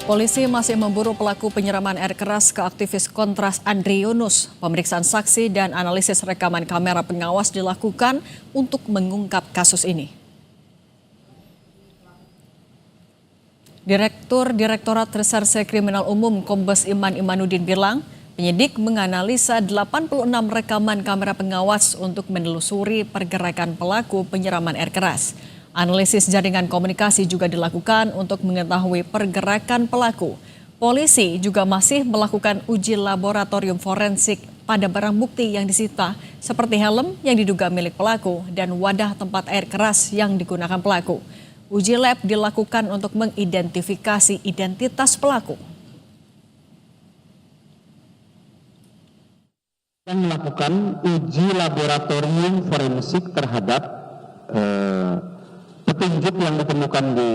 Polisi masih memburu pelaku penyiraman air keras ke aktivis Kontras Andri Yunus. Pemeriksaan saksi dan analisis rekaman kamera pengawas dilakukan untuk mengungkap kasus ini. Direktorat Reserse Kriminal Umum Kombes Iman Imanuddin bilang, penyidik menganalisa 86 rekaman kamera pengawas untuk menelusuri pergerakan pelaku penyiraman air keras. Analisis jaringan komunikasi juga dilakukan untuk mengetahui pergerakan pelaku. Polisi juga masih melakukan uji laboratorium forensik pada barang bukti yang disita, seperti helm yang diduga milik pelaku dan wadah tempat air keras yang digunakan pelaku. Uji lab dilakukan untuk mengidentifikasi identitas pelaku. Yang melakukan uji laboratorium forensik terhadap petunjuk yang ditemukan di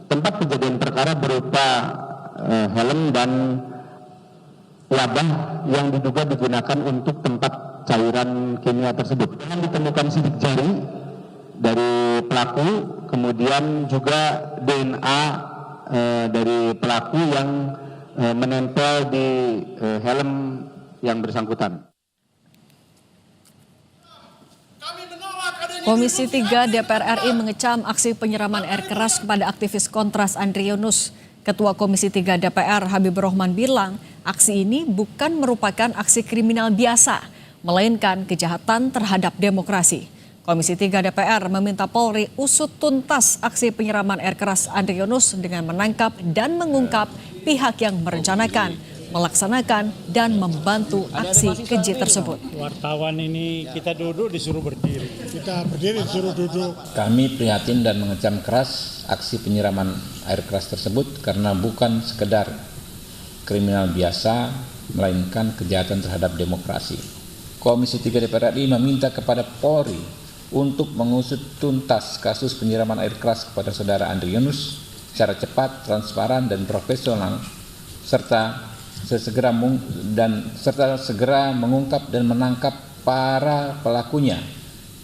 tempat kejadian perkara berupa helm dan wadah yang diduga digunakan untuk tempat cairan kimia tersebut. Dengan ditemukan sidik jari dari pelaku, kemudian juga DNA dari pelaku yang menempel di helm yang bersangkutan. Komisi 3 DPR RI mengecam aksi penyiraman air keras kepada aktivis Kontras Andri Yunus. Ketua Komisi 3 DPR Habibur Rahman bilang, aksi ini bukan merupakan aksi kriminal biasa, melainkan kejahatan terhadap demokrasi. Komisi 3 DPR meminta Polri usut tuntas aksi penyiraman air keras Andri Yunus dengan menangkap dan mengungkap pihak yang merencanakan, melaksanakan dan membantu aksi keji tersebut. Wartawan ini kita duduk disuruh berdiri. Kita berdiri disuruh duduk. Kami prihatin dan mengecam keras aksi penyiraman air keras tersebut karena bukan sekedar kriminal biasa, melainkan kejahatan terhadap demokrasi. Komisi 3 DPR RI meminta kepada Polri untuk mengusut tuntas kasus penyiraman air keras kepada saudara Andri Yunus secara cepat, transparan dan profesional, serta segera mengungkap dan menangkap para pelakunya,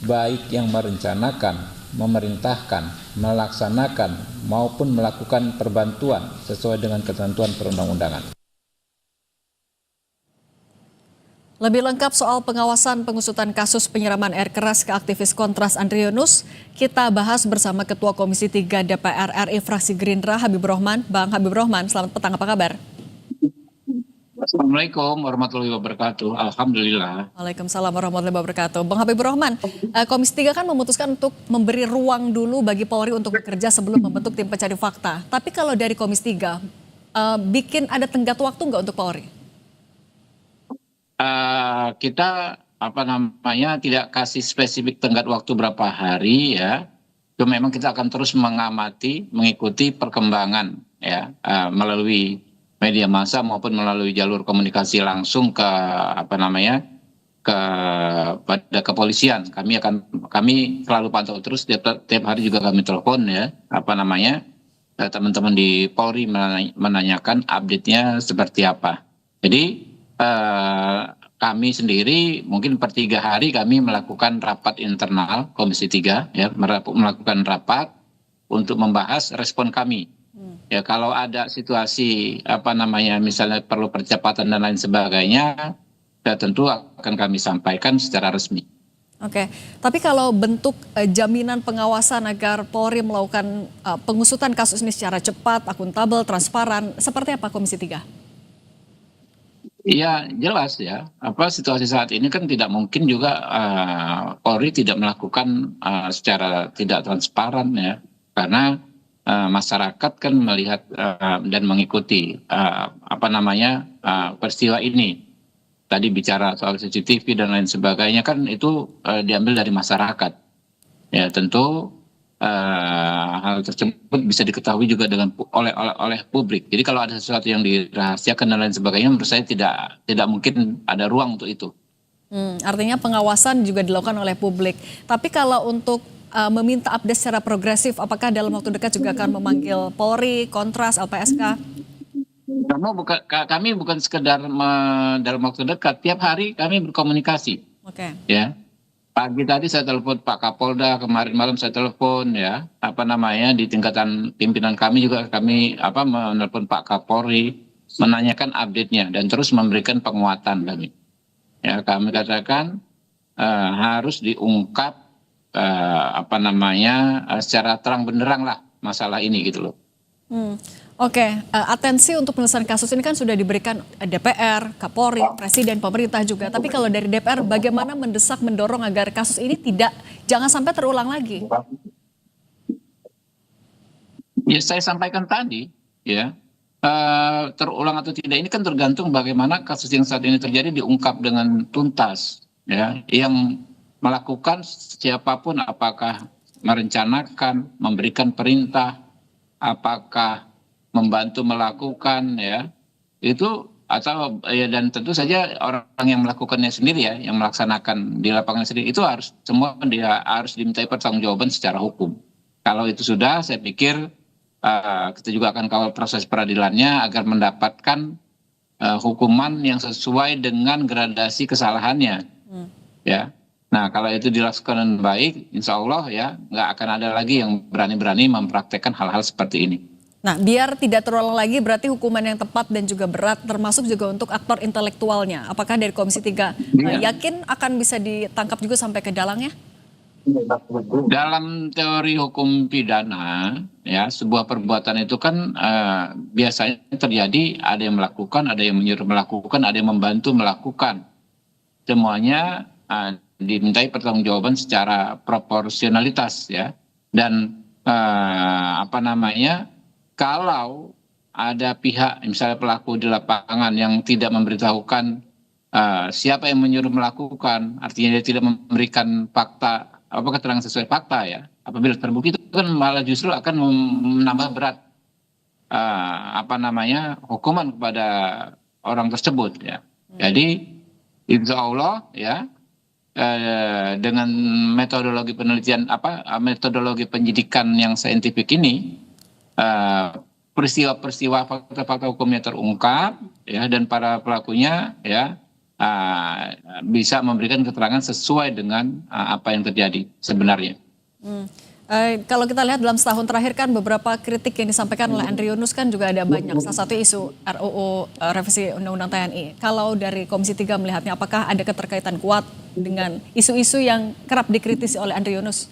baik yang merencanakan, memerintahkan, melaksanakan maupun melakukan perbantuan sesuai dengan ketentuan perundang-undangan. Lebih lengkap soal pengawasan pengusutan kasus penyiraman air keras ke aktivis Kontras Andri Yunus, kita bahas bersama Ketua Komisi 3 DPR RI fraksi Gerindra Habibur Rahman. Bang Habibur Rahman, selamat petang, apa kabar? Assalamualaikum warahmatullahi wabarakatuh. Alhamdulillah. Waalaikumsalam warahmatullahi wabarakatuh. Bang Habibur Rahman, Komisi 3 kan memutuskan untuk memberi ruang dulu bagi Polri untuk bekerja sebelum membentuk tim pencari fakta. Tapi kalau dari Komisi 3, bikin ada tenggat waktu nggak untuk Polri? Kita tidak kasih spesifik tenggat waktu berapa hari ya. Itu memang kita akan terus mengamati, mengikuti perkembangan ya melalui media massa maupun melalui jalur komunikasi langsung pada kepolisian. Kami selalu pantau terus, tiap hari juga kami telepon ya teman-teman di Polri menanyakan update-nya seperti apa. Jadi kami sendiri mungkin per 3 hari kami melakukan rapat internal Komisi 3 ya, melakukan rapat untuk membahas respon kami. Ya, kalau ada situasi misalnya perlu percepatan dan lain sebagainya, ya tentu akan kami sampaikan secara resmi. Oke, tapi kalau bentuk jaminan pengawasan agar Polri melakukan pengusutan kasus ini secara cepat, akuntabel, transparan, seperti apa Komisi 3? Iya, jelas ya. Situasi saat ini kan tidak mungkin juga Polri tidak melakukan secara tidak transparan ya, karena masyarakat kan melihat dan mengikuti peristiwa ini. Tadi bicara soal CCTV dan lain sebagainya kan itu diambil dari masyarakat. Ya tentu hal tersebut bisa diketahui juga oleh publik. Jadi kalau ada sesuatu yang dirahasiakan dan lain sebagainya, menurut saya tidak mungkin ada ruang untuk itu. Artinya pengawasan juga dilakukan oleh publik. Tapi kalau untuk meminta update secara progresif, apakah dalam waktu dekat juga akan memanggil Polri, Kontras, LPSK? Kami bukan sekedar dalam waktu dekat, tiap hari kami berkomunikasi. Oke. Ya. Pagi tadi saya telepon Pak Kapolda, kemarin malam saya telepon ya, di tingkatan pimpinan kami juga kami menelpon Pak Kapolri, menanyakan update-nya dan terus memberikan penguatan kami. Ya, kami katakan harus diungkap secara terang benderang lah masalah ini gitu loh. Oke, atensi untuk penyelesaian kasus ini kan sudah diberikan DPR, Kapolri, Presiden, pemerintah juga. Tapi kalau dari DPR bagaimana mendesak, mendorong agar kasus ini jangan sampai terulang lagi? Ya saya sampaikan tadi ya, terulang atau tidak ini kan tergantung bagaimana kasus yang saat ini terjadi diungkap dengan tuntas ya. Yang melakukan siapapun, apakah merencanakan, memberikan perintah, apakah membantu melakukan ya, itu atau ya, dan tentu saja orang yang melakukannya sendiri ya, yang melaksanakan di lapangan sendiri, itu harus semua dia harus dimintai pertanggungjawaban secara hukum. Kalau itu sudah, saya pikir kita juga akan kawal proses peradilannya agar mendapatkan hukuman yang sesuai dengan gradasi kesalahannya. Ya. Nah, kalau itu dilakukan dengan baik, insya Allah ya nggak akan ada lagi yang berani-berani mempraktekkan hal-hal seperti ini. Nah, biar tidak terulang lagi berarti hukuman yang tepat dan juga berat, termasuk juga untuk aktor intelektualnya. Apakah dari Komisi 3 yakin akan bisa ditangkap juga sampai ke dalangnya? Dalam teori hukum pidana, ya sebuah perbuatan itu kan biasanya terjadi ada yang melakukan, ada yang menyuruh melakukan, ada yang membantu melakukan. Semuanya dimintai pertanggungjawaban secara proporsionalitas ya. Dan kalau ada pihak misalnya pelaku di lapangan yang tidak memberitahukan siapa yang menyuruh melakukan, artinya dia tidak memberikan fakta keterangan sesuai fakta ya, apabila terbukti itu kan malah justru akan menambah berat hukuman kepada orang tersebut ya. Jadi insya Allah ya dengan metodologi penelitian metodologi penyidikan yang saintifik ini, peristiwa-peristiwa fakta-fakta hukumnya terungkap ya, dan para pelakunya ya bisa memberikan keterangan sesuai dengan apa yang terjadi sebenarnya. Kalau kita lihat dalam setahun terakhir kan beberapa kritik yang disampaikan oleh Andri Yunus kan juga ada banyak. Salah satu isu RUU revisi Undang-Undang TNI. Kalau dari Komisi 3 melihatnya, apakah ada keterkaitan kuat dengan isu-isu yang kerap dikritisi oleh Andri Yunus?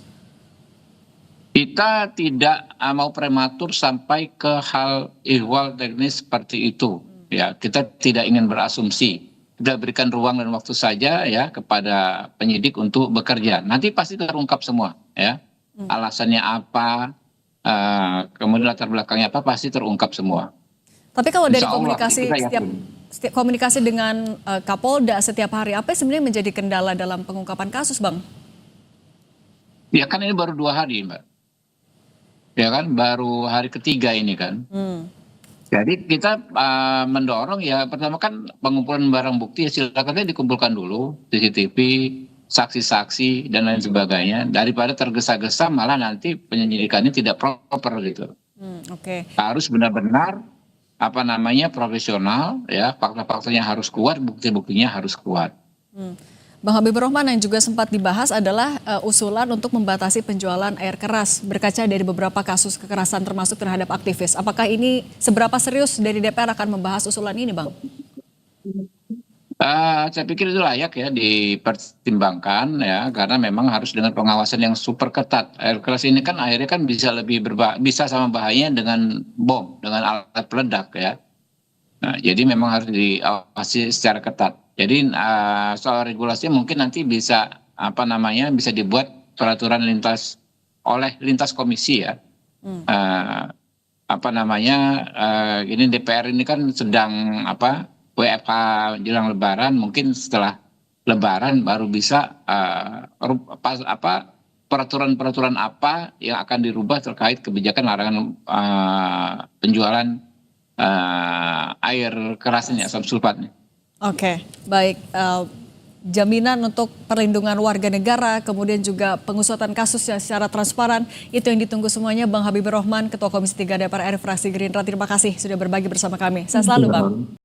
Kita tidak mau prematur sampai ke hal ihwal teknis seperti itu. Ya, kita tidak ingin berasumsi. Kita berikan ruang dan waktu saja ya kepada penyidik untuk bekerja. Nanti pasti terungkap semua ya. Alasannya apa, kemudian latar belakangnya apa, pasti terungkap semua. Tapi kalau dari setiap komunikasi dengan Kapolda setiap hari, apa sebenarnya menjadi kendala dalam pengungkapan kasus, Bang? Ya kan ini baru 2 hari, Mbak. Ya kan, baru hari ketiga ini kan. Jadi kita mendorong ya, pertama kan pengumpulan barang bukti, silakan dikumpulkan dulu, CCTV, saksi-saksi dan lain sebagainya, daripada tergesa-gesa malah nanti penyidikannya tidak proper gitu. Harus benar-benar profesional ya, fakta-faktanya harus kuat, bukti-buktinya harus kuat. Bang Habibur Rahman, yang juga sempat dibahas adalah usulan untuk membatasi penjualan air keras berkaca dari beberapa kasus kekerasan termasuk terhadap aktivis. Apakah ini seberapa serius dari DPR akan membahas usulan ini, Bang? Saya pikir itu layak ya dipertimbangkan ya, karena memang harus dengan pengawasan yang super ketat. Air keras ini kan akhirnya kan bisa bisa sama bahayanya dengan bom, dengan alat peledak ya. Nah, jadi memang harus diawasi secara ketat. Jadi soal regulasinya mungkin nanti bisa bisa dibuat peraturan oleh lintas komisi ya. Ini DPR ini kan sedang WFH jelang Lebaran, mungkin setelah Lebaran baru bisa peraturan-peraturan apa yang akan dirubah terkait kebijakan larangan penjualan air keras ini, asam sulfatnya. Oke, baik. Jaminan untuk perlindungan warga negara, kemudian juga pengusutan kasus secara transparan, itu yang ditunggu semuanya. Bang Habibur Rahman, Ketua Komisi 3 DPR RI fraksi Gerindra, terima kasih sudah berbagi bersama kami. Sehat selalu, Bang.